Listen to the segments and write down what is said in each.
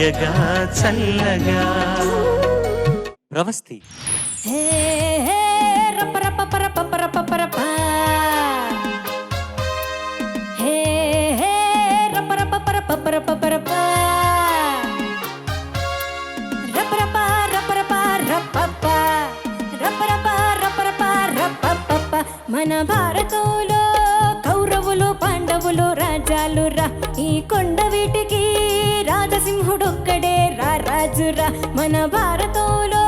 తీయగా చల్లగా ప్రవస్తి మన భారతంలో కౌరవులు పాండవులు రాజాలు రా, ఈ కొండ వీటికి రాజసింహుడొక్కడే రాజురా. మన భారతంలో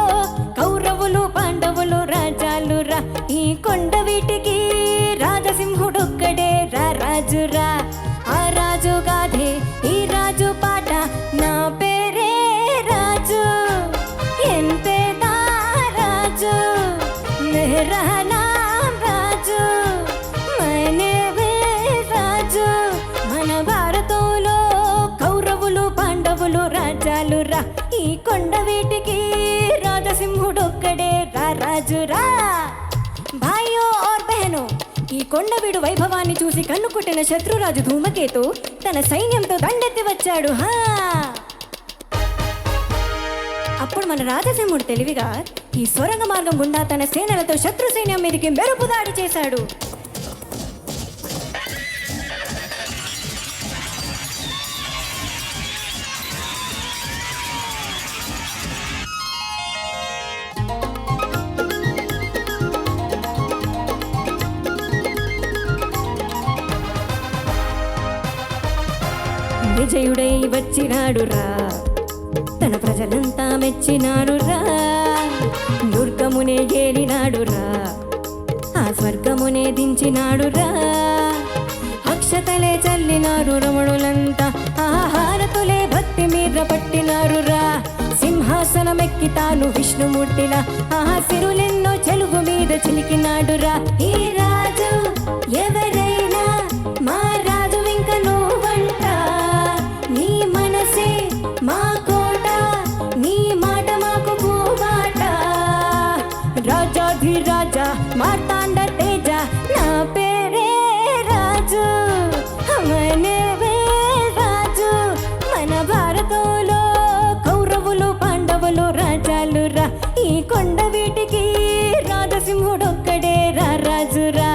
కౌరవులు పాండవులు రాజాలు రా, ఈ కొండ వీటికి రాజసింహుడొక్కడే రాజురా. ఆ రాజు గాథే ఈ రాజు పాట, నా పేరే రాజు ఎంతేదా రాజు మెహరా రాజాలురా, ఈ కొండ వీటికి రాజసింహుడొక్కడే రాజురా. భాయో और బహనో, ఈ కొండవీడు వైభవాన్ని చూసి కన్ను కుట్టిన శత్రురాజు ధూమకేతు తన సైన్యంతో దండెత్తి వచ్చాడు. అప్పుడు మన రాజసింహుడు తెలివిగా ఈ సొరంగ మార్గం గుండా తన సేనలతో శత్రు సైన్యం మీదకి మెరుపు దాడి చేశాడు. విజయుడై వచ్చినాడురా, తన ప్రజలంతా మెచ్చినాడురా. దుర్గమునే ఏలినాడురా, ఆ స్వర్గమునే దించినాడురా. అక్షతలే చల్లినారు రమణులంతా, ఆహారతులే భక్తి మీద పట్టినారురా. సింహాసనమెక్కి తాను విష్ణుమూర్తిలా సిరులెన్నో చెలుగు మీద చిలికినాడురా. ఈ రాజు ఎవరైనా మా రాజు ఇంక నువ్వంట, నీ మనసే మా కోట, నీ మాట మాకు పూబాట. రాజాధిరాజా మార్తాండ తేజ, నా పేరే రాజు మనవే రాజు. మన భారతంలో కౌరవులు పాండవులు రాజాలు రా, ఈ కొండ వీటికి రాజసింహుడొక్కడే రాజురా.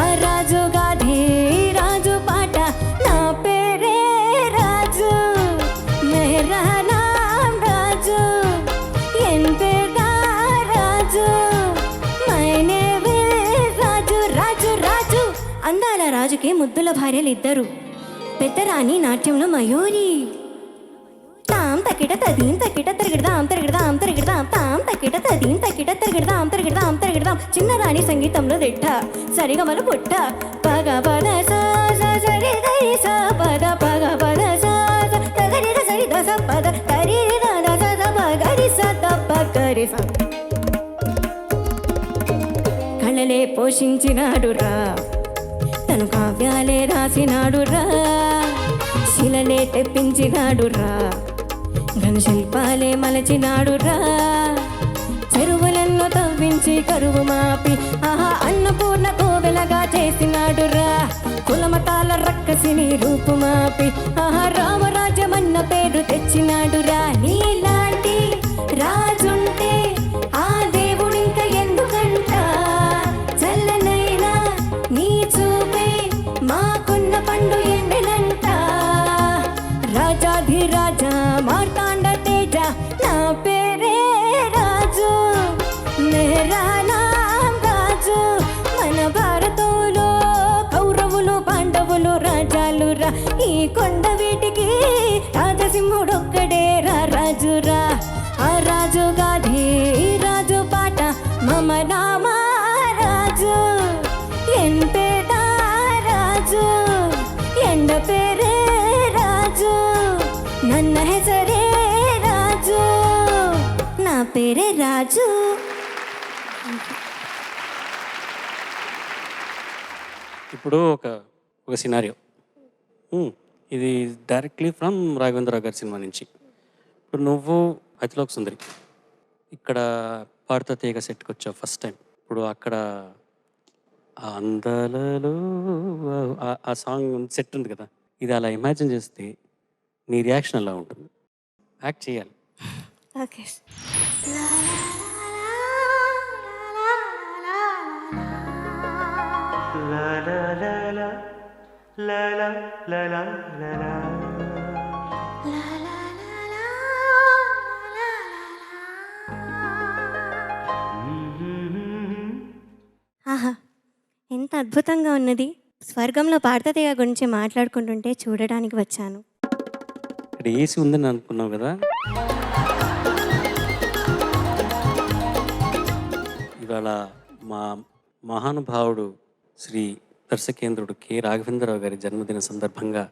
ఆ రాజు గాథే రాజు పాట, నా పేరే రాజు మెహరా నామ్ రాజు ఎంతేదా రాజు మైనేవే రాజు రాజు రాజు. అందాల రాజుకి ముద్దుల భార్యలు ఇద్దరు, పెద్దరాణి నాట్యంలో మయూరి. తాం తకిట తదీం తకిట తిరగడదాం తిరగడదాం తిరగడదాం, తాం తకిట తదీం తకిట తిరగడదాం తిరగడదాం తిరగడదాం. చిన్నరాణి సంగీతంలో దిట్ట, సరిగమల పుట్ట. పగ పద సా సరి గరి సా పద పగ పద సా గరి సరి దస పద గరి దస దప గరి స దప గరి స. కళలే పోషించినాడురా, తను కావ్యాలే రాసినాడురా. శిలలే తెప్పించినాడురా, ఘనశిల్పాలే మలచినాడురా. చెరువులెన్నో తవ్వించి కరువు మాపి అన్నపూర్ణ కోవెలగా చేసినాడురా. కులమతాల రక్కసిని రూపుమాపి రామరాజ్యమన్న పేరు తెచ్చినాడురా. నీలాంటి రాజుంటే ఆ దేవుడింక ఎందుకంట, చల్లనైనా నీ చూపే మాకున్న పండు ఎండలంట. రాజాధిరాజా మార్తాండ తేజ, నా పేరే రాజు మెహరా నామ్ రాజు. మన భారతంలో కౌరవులు పాండవులు రాజాలు రా, ఈ కొండ వీటికి రాజసింహుడొక్కడే రాజురా. ఆ రాజు గాథే రాజు పాట, మమ నామ రాజు ఎంతేదా రాజు ఎండ పేరే రాజు, ನನ್ನ ಹೆಸರೇ రాజు, నా పేరే రాజు. ఇప్పుడు ఒక సినారియో, ఇది డైరెక్ట్లీ ఫ్రమ్ రాఘవేంద్రరావు గారి సినిమా నుంచి. ఇప్పుడు నువ్వు అతిలోక సుందరి ఇక్కడ పాడుతా తీగ సెట్కి వచ్చావు ఫస్ట్ టైం. ఇప్పుడు అక్కడ ఆ అందాలలో ఆ సాంగ్ సెట్ ఉంది కదా, ఇది అలా ఇమాజిన్ చేస్తే నీ రియాక్షన్ ఎలా ఉంటుంది? యాక్ట్ చేయాలి. ఓకే. ఆహా! ఎంత అద్భుతంగా ఉన్నది. స్వర్గంలో పార్థతయ్య గురించి మాట్లాడుకుంటుంటే చూడడానికి వచ్చాను. ఇక్కడ ఏసీ ఉందని అనుకున్నావు కదా! ఇవాళ మా మహానుభావుడు శ్రీ దర్శకేంద్రుడు కె. రాఘవేంద్రరావు గారి జన్మదిన సందర్భంగా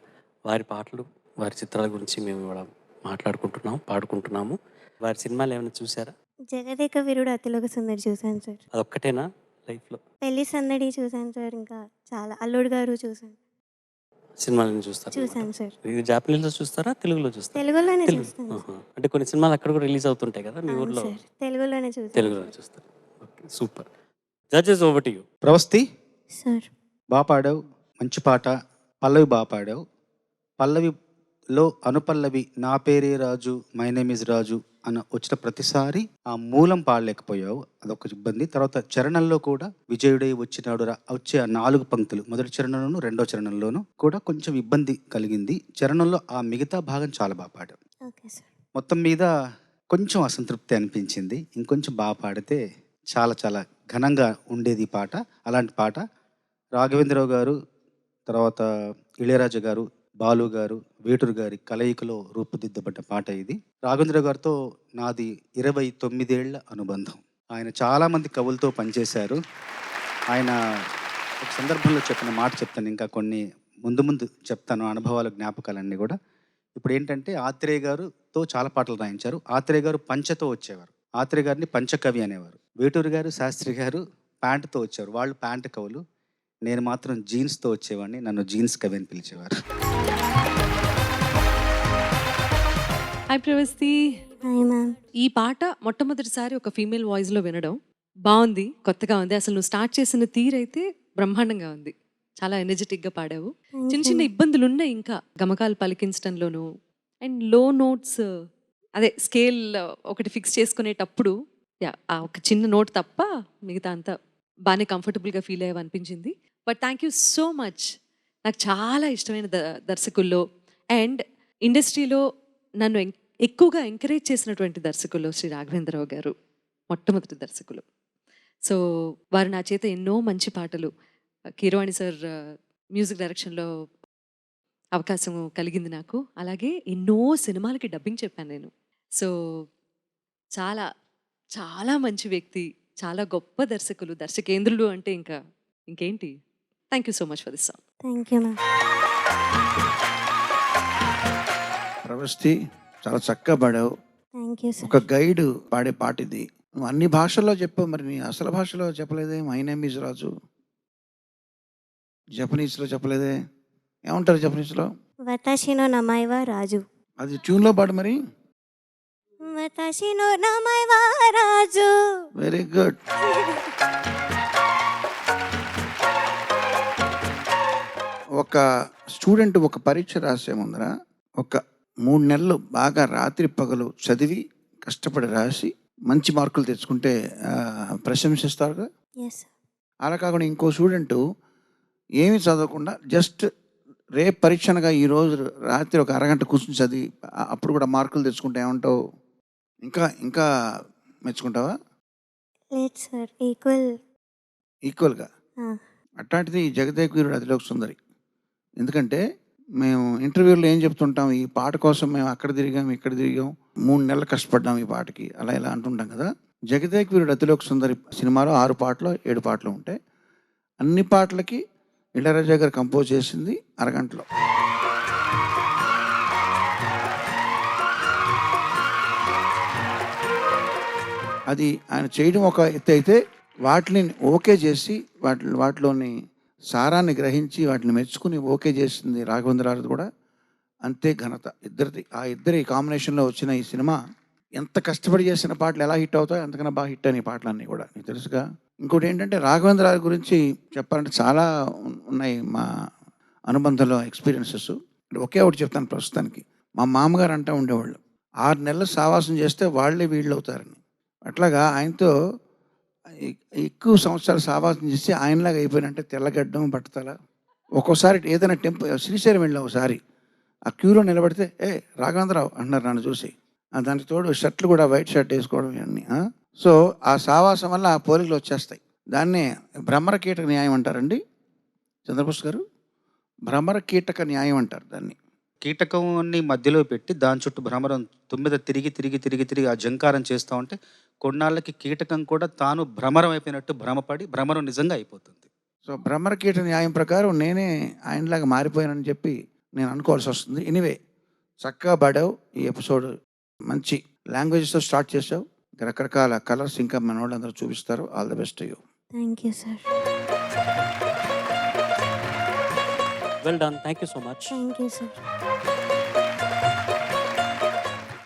వారి పాటలు, వారి చిత్రాల గురించి మేము ఇవాళ మాట్లాడుకుంటున్నాం, పాడుకుంటున్నాము. వారి సినిమాలు ఏమైనా చూసారా? 'జగదేక వీరుడు అతిలోక సుందరి' చూశాను సార్. అదొక్కటేనా లైఫ్‌లో? 'పెళ్లి సందడి' చూశాను సార్. ఇంకా చాలా 'అల్లుడు గారు' చూశాను. సినిమాలను చూస్తారనమాట. చూశాను సార్. ఇది జాపనీస్‌లో చూస్తారా? తెలుగులో చూస్తారా? తెలుగులోనే తెలుగు. చూస్తాను. ఆహా! అంటే కొన్ని సినిమాలు అక్కడ కూడా రిలీజ్ అవుతుంటాయి కదా మీ అవును ఊర్లో? సార్. తెలుగులోనే చూశాను. తెలుగులో చూస్తారు. Okay. Super. Judges over to you. Pravasthi sir. బా పాడావు, మంచి పాట. పల్లవి బా పాడావు. పల్లవిలో అనుపల్లవి నా పేరే రాజు, మై నేమ్ ఇస్ రాజు అని వచ్చిన ప్రతిసారి ఆ మూలం పాడలేకపోయావు, అదొక ఇబ్బంది. తర్వాత చరణంలో కూడా విజయుడై వచ్చినాడు వచ్చే ఆ 4 పంక్తులు మొదటి చరణంలోను రెండో చరణంలోను కూడా కొంచెం ఇబ్బంది కలిగింది. చరణంలో ఆ మిగతా భాగం చాలా బాగా పాడావు. Okay sir. మొత్తం మీద కొంచెం అసంతృప్తి అనిపించింది. ఇంకొంచెం బాగా పాడితే చాలా చాలా ఘనంగా ఉండేది ఈ పాట. అలాంటి పాట రాఘవేంద్రరావు గారు, తర్వాత ఇళయరాజా గారు, బాలు గారు, వేటూరు గారి కలయికలో రూపుదిద్దబడ్డ పాట ఇది. రాఘవేంద్రరావు గారితో నాది 29 ఏళ్ల అనుబంధం. ఆయన చాలామంది కవులతో పనిచేశారు. ఆయన ఒక సందర్భంలో చెప్పిన మాట చెప్తాను, ఇంకా కొన్ని ముందు ముందు చెప్తాను అనుభవాలు, జ్ఞాపకాలన్నీ కూడా. ఇప్పుడు ఏంటంటే ఆత్రేయ గారుతో చాలా పాటలు రాయించారు. ఆత్రేయ గారు పంచతో వచ్చేవారు. ఆత్రేయ గారిని పంచకవి అనేవారు. వేటూరు గారు, శాస్త్రి గారు ప్యాంటుతో వచ్చేవారు. వాళ్ళు ప్యాంటు కవులు. నేను మాత్రం జీన్స్తో వచ్చేవాడిని. నన్ను జీన్స్ కవి అని పిలిచేవారు. హాయ్ ప్రవస్తి. Hi ma'am. ఈ పాట మొట్టమొదటిసారి ఒక ఫీమేల్ వాయిస్లో వినడం బాగుంది, కొత్తగా ఉంది. అసలు నువ్వు స్టార్ట్ చేసిన తీరైతే బ్రహ్మాండంగా ఉంది. చాలా ఎనర్జెటిక్గా పాడావు. చిన్న చిన్న ఇబ్బందులు ఉన్నాయి ఇంకా గమకాలు పలికించడంలోను, అండ్ లో నోట్స్, అదే స్కేల్ ఒకటి ఫిక్స్ చేసుకునేటప్పుడు ఆ ఒక చిన్న నోట్ తప్ప మిగతా అంతా బాగానే కంఫర్టబుల్గా ఫీల్ అయ్యావు అనిపించింది. But thank you so much. నాకు చాలా ఇష్టమైన దర్శకుల్లో అండ్ ఇండస్ట్రీలో నన్ను ఎక్కువగా ఎంకరేజ్ చేసినటువంటి దర్శకులు శ్రీ రాఘవేంద్రరావు గారు మొట్టమొదటి దర్శకులు. సో వారు నా చేత ఎన్నో మంచి పాటలు, కీరవాణి సార్ మ్యూజిక్ డైరెక్షన్లో అవకాశం కలిగింది నాకు. అలాగే ఎన్నో సినిమాలకి డబ్బింగ్ చెప్పాను నేను. సో చాలా చాలా మంచి వ్యక్తి, చాలా గొప్ప దర్శకులు, దర్శకేంద్రులు అంటే ఇంకేంటి. Thank you so much for this song. Thank you ma'am. Pravasthi చాలా చక్కగా పాడావు. Thank you sir. ఒక గైడ్ పాడే పాట ఇది. నువ్వు అన్ని భాషల్లో చెప్పావు, మరి నీ అసలు భాషలో చెప్పలేదే? మై నేమ్ ఈజ్ రాజు. జపనీస్లో చెప్పలేదే? ఏమంటారు జపనీస్లో? వతాషినో నమైవా రాజు. అది ట్యూన్లో పాడు మరి. వతాషినో నమైవా రాజు. Very good. ఒక స్టూడెంట్ ఒక పరీక్ష రాసే ముందర ఒక 3 నెలలు బాగా రాత్రి పగలు చదివి కష్టపడి రాసి మంచి మార్కులు తెచ్చుకుంటే ప్రశంసిస్తారుగా. ఎస్. అలా కాకుండా ఇంకో స్టూడెంటు ఏమీ చదవకుండా జస్ట్ రేపు పరీక్షనగా ఈరోజు రాత్రి ఒక అరగంట కూర్చుని చదివి అప్పుడు కూడా మార్కులు తెచ్చుకుంటే ఏమంటావు? ఇంకా ఇంకా మెచ్చుకుంటావా? లేదు సార్, ఈక్వల్గా. అట్లాంటిది జగదేక వీరుడు అతిలోక సుందరి. ఎందుకంటే మేము ఇంటర్వ్యూలో ఏం చెప్తుంటాం, ఈ పాట కోసం మేము అక్కడ తిరిగాం ఇక్కడ తిరిగాం, 3 నెలలు కష్టపడ్డాం ఈ పాటకి, అలా ఇలా అంటుంటాం కదా. జగదేక వీరుడు అతిలోక సుందరి సినిమాలో 6 పాటలు 7 పాటలు ఉంటాయి. అన్ని పాటలకి ఇళయరాజా గారు కంపోజ్ చేసింది అరగంటలో. అది ఆయన చేయడం ఒక ఎత్తు అయితే, వాటిని ఓకే చేసి వాటిలోని సారాన్ని గ్రహించి వాటిని మెచ్చుకుని ఓకే చేసింది రాఘవేంద్రరావు కూడా అంతే ఘనత ఇద్దరిది. ఆ ఇద్దరి కాంబినేషన్లో వచ్చిన ఈ సినిమా ఎంత కష్టపడి చేసిన పాటలు ఎలా హిట్ అవుతాయో అంతకన్నా బాగా హిట్ అయిన పాటలన్నీ కూడా నీకు తెలుసుగా. ఇంకోటి ఏంటంటే రాఘవేంద్రరావు గురించి చెప్పాలంటే చాలా ఉన్నాయి మా అనుబంధంలో ఎక్స్పీరియన్సెస్. ఒకే ఒకటి చెప్తాను ప్రస్తుతానికి. మా మామగారు అంటూ ఉండేవాళ్ళు, 6 నెలలు సావాసం చేస్తే వాళ్ళే వీళ్ళు అవుతారని. అట్లాగా ఆయనతో ఎక్కువ సంవత్సరాలు సావాసం చేసి ఆయనలాగా అయిపోయినంటే తెల్లగడ్డం బట్టతల. ఒక్కోసారి ఏదైనా శ్రీశైలం వెళ్ళాం ఒకసారి, ఆ క్యూలో నిలబడితే రాఘవేంద్రరావు అంటున్నారు నన్ను చూసి. దానికి తోడు షర్ట్లు కూడా వైట్ షర్ట్ వేసుకోవడం ఇవన్నీ. సో ఆ సావాసం వల్ల ఆ పోలికలు వచ్చేస్తాయి. దాన్నే భ్రమర కీటక న్యాయం అంటారండి చంద్రబోస్ గారు. భ్రమర కీటక న్యాయం అంటారు దాన్ని. కీటకాన్ని మధ్యలో పెట్టి దాని చుట్టూ భ్రమరం తుమ్మిద తిరిగి తిరిగి తిరిగి తిరిగి ఆ జంకారం చేస్తూ ఉంటే కొన్నాళ్ళకి కీటకం కూడా తాను భ్రమరం అయిపోయినట్టు భ్రమపడి భ్రమరం నిజంగా అయిపోతుంది. సో భ్రమర కీట న్యాయం ప్రకారం నేనే ఆయనలాగా మారిపోయానని చెప్పి నేను అనుకోవాల్సి వస్తుంది. ఎనీవే, చక్కగా పాడావు ఈ ఎపిసోడ్. మంచి లాంగ్వేజెస్తో స్టార్ట్ చేసావు. రకరకాల కలర్స్ ఇంకా మన వాళ్ళందరూ చూపిస్తారు. All the best you. Thank you sir. Well done. Thank you so much. Thank you sir.